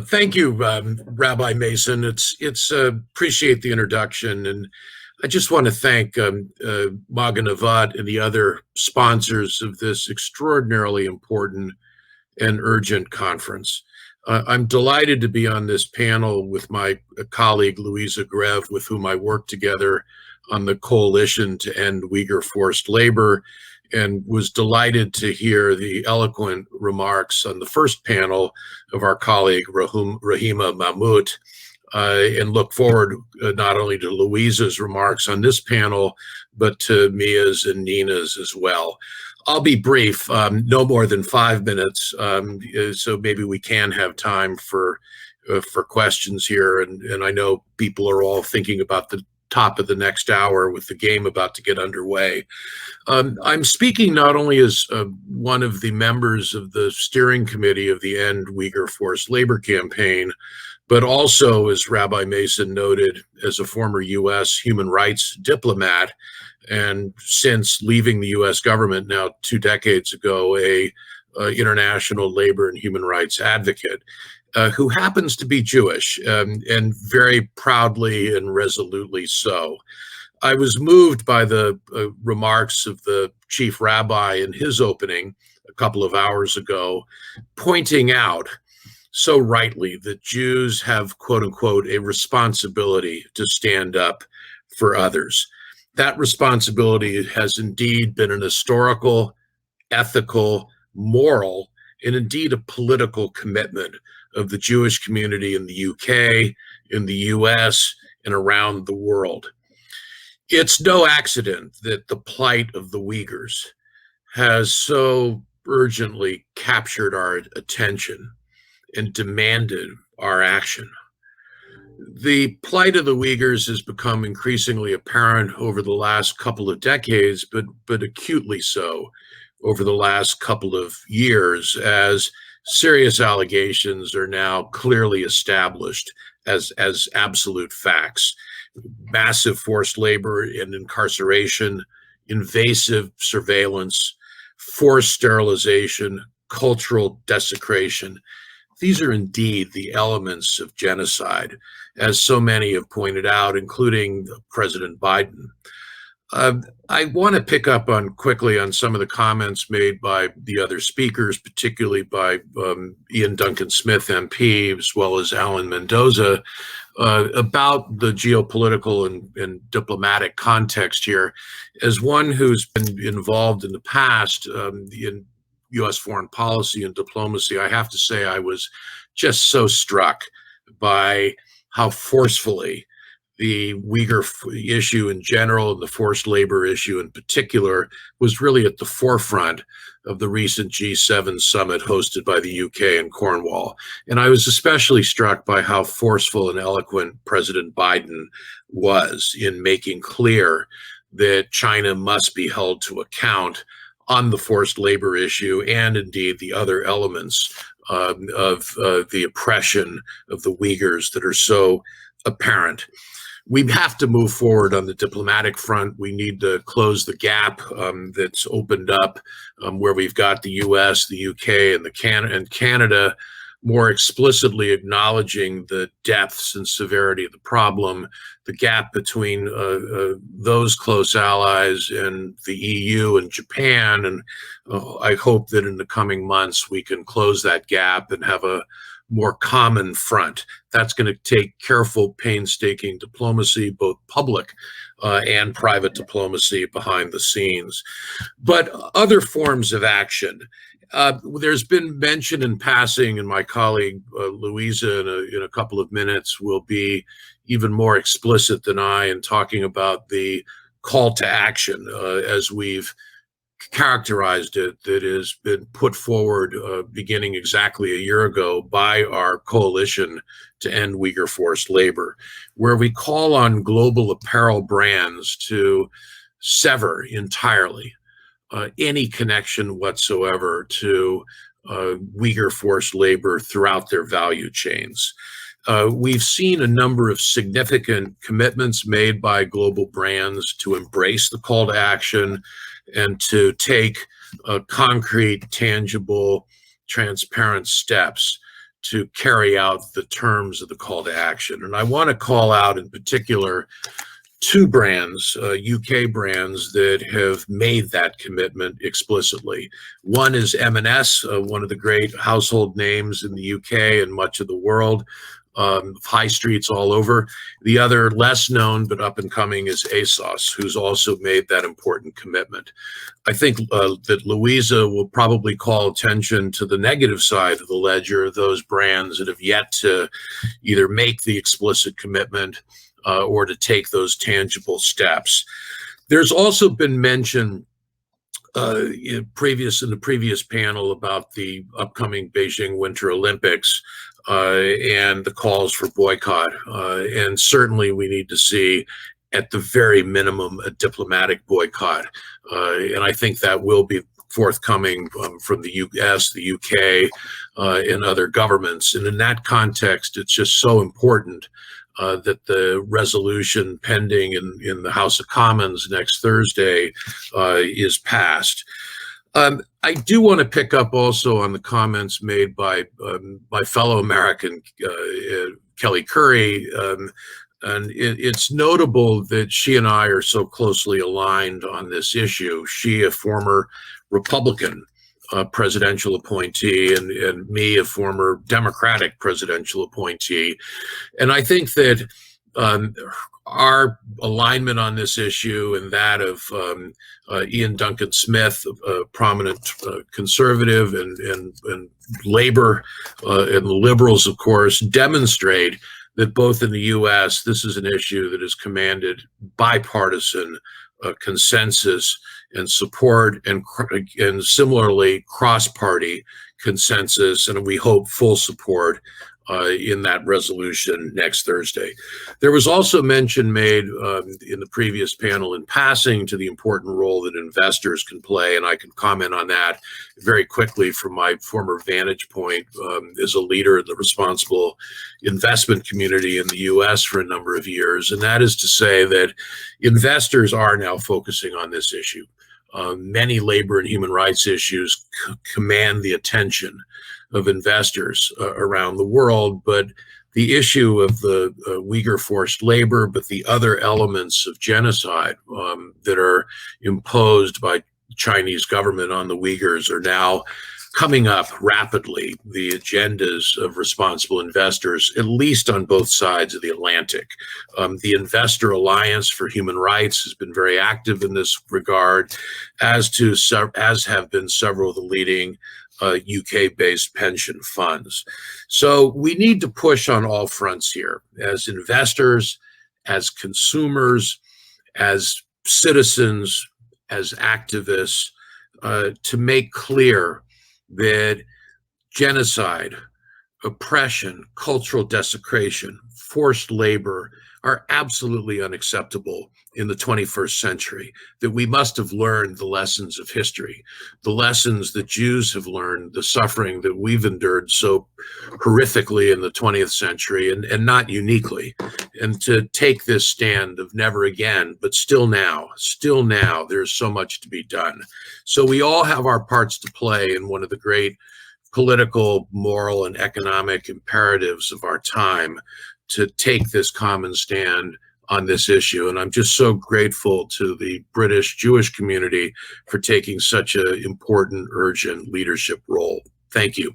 Thank you, Rabbi Mason. It's appreciate the introduction, and I just want to thank Magen Avot and the other sponsors of this extraordinarily important and urgent conference. I'm delighted to be on this panel with my colleague Louisa Grev, with whom I work together on the Coalition to End Uyghur Forced Labor, and was delighted to hear the eloquent remarks on the first panel of our colleague Rahima Mahmoud, and look forward not only to Louisa's remarks on this panel, but to Mia's and Nina's as well. I'll be brief, no more than 5 minutes, so maybe we can have time for questions here. And I know people are all thinking about the top of the next hour with the game about to get underway. I'm speaking not only as one of the members of the steering committee of the End Uyghur Forced Labor campaign, but also, as Rabbi Mason noted, as a former U.S. human rights diplomat, and since leaving the U.S. government now 2 decades ago, a international labor and human rights advocate, who happens to be Jewish, and very proudly and resolutely so. I was moved by the remarks of the chief rabbi in his opening a couple of hours ago, pointing out so rightly that Jews have, quote unquote, a responsibility to stand up for others. That responsibility has indeed been an historical, ethical, moral, and indeed a political commitment of the Jewish community in the UK, in the US, and around the world. It's no accident that the plight of the Uyghurs has so urgently captured our attention and demanded our action. The plight of the Uyghurs has become increasingly apparent over the last couple of decades, but acutely so over the last couple of years, as serious allegations are now clearly established as absolute facts. Massive forced labor and incarceration, invasive surveillance, forced sterilization, cultural desecration. These are indeed the elements of genocide, as so many have pointed out, including President Biden. I want to pick up quickly on some of the comments made by the other speakers, particularly by Ian Duncan Smith, MP, as well as Alan Mendoza, about the geopolitical and diplomatic context here. As one who's been involved in the past in U.S. foreign policy and diplomacy, I have to say I was just so struck by how forcefully the Uyghur issue in general and the forced labor issue in particular was really at the forefront of the recent G7 summit hosted by the UK in Cornwall. And I was especially struck by how forceful and eloquent President Biden was in making clear that China must be held to account on the forced labor issue and indeed the other elements of the oppression of the Uyghurs that are so apparent. We have to move forward on the diplomatic front. We need to close the gap that's opened up where we've got the US, the UK, and Canada more explicitly acknowledging the depths and severity of the problem, the gap between those close allies and the EU and Japan. And I hope that in the coming months we can close that gap and have a more common front. That's going to take careful, painstaking diplomacy, both public and private diplomacy behind the scenes. But other forms of action. There's been mention in passing, and my colleague Louisa in a couple of minutes will be even more explicit than I in talking about the call to action as we've characterized it, that has been put forward beginning exactly a year ago by our Coalition to End Uyghur Forced Labor, where we call on global apparel brands to sever entirely any connection whatsoever to Uyghur forced labor throughout their value chains. We've seen a number of significant commitments made by global brands to embrace the call to action and to take concrete, tangible, transparent steps to carry out the terms of the call to action. And I want to call out in particular two brands, UK brands, that have made that commitment explicitly. One is M&S, one of the great household names in the UK and much of the world, high streets all over. The other, less known but up and coming, is ASOS, who's also made that important commitment. I think that Louisa will probably call attention to the negative side of the ledger, those brands that have yet to either make the explicit commitment or to take those tangible steps. There's also been mention in the previous panel about the upcoming Beijing Winter Olympics and the calls for boycott. And certainly we need to see, at the very minimum, a diplomatic boycott. And I think that will be forthcoming from the US, the UK, and other governments. And in that context, it's just so important that the resolution pending in the House of Commons next Thursday is passed. I do want to pick up also on the comments made by my fellow American, Kelly Curry. And it's notable that she and I are so closely aligned on this issue. She, a former Republican presidential appointee, and me, a former Democratic presidential appointee. And I think that our alignment on this issue and that of Ian Duncan Smith, a prominent conservative, and labor and the liberals, of course, demonstrate that both in the U.S., this is an issue that has commanded bipartisan consensus and support, and similarly cross-party consensus, and we hope full support in that resolution next Thursday. There was also mention made in the previous panel in passing to the important role that investors can play, and I can comment on that very quickly from my former vantage point as a leader in the responsible investment community in the US for a number of years. And that is to say that investors are now focusing on this issue. Many labor and human rights issues command the attention of investors around the world, but the issue of the Uyghur forced labor, but the other elements of genocide that are imposed by Chinese government on the Uyghurs are now coming up rapidly, the agendas of responsible investors, at least on both sides of the Atlantic. The Investor Alliance for Human Rights has been very active in this regard, as have been several of the leading UK-based pension funds. So we need to push on all fronts here, as investors, as consumers, as citizens, as activists, to make clear that genocide, oppression, cultural desecration, forced labor are absolutely unacceptable in the 21st century, that we must have learned the lessons of history, the lessons that Jews have learned, the suffering that we've endured so horrifically in the 20th century, and not uniquely, and to take this stand of never again, but still now, there's so much to be done. So we all have our parts to play in one of the great political, moral, and economic imperatives of our time to take this common stand on this issue. And I'm just so grateful to the British Jewish community for taking such an important, urgent leadership role. Thank you.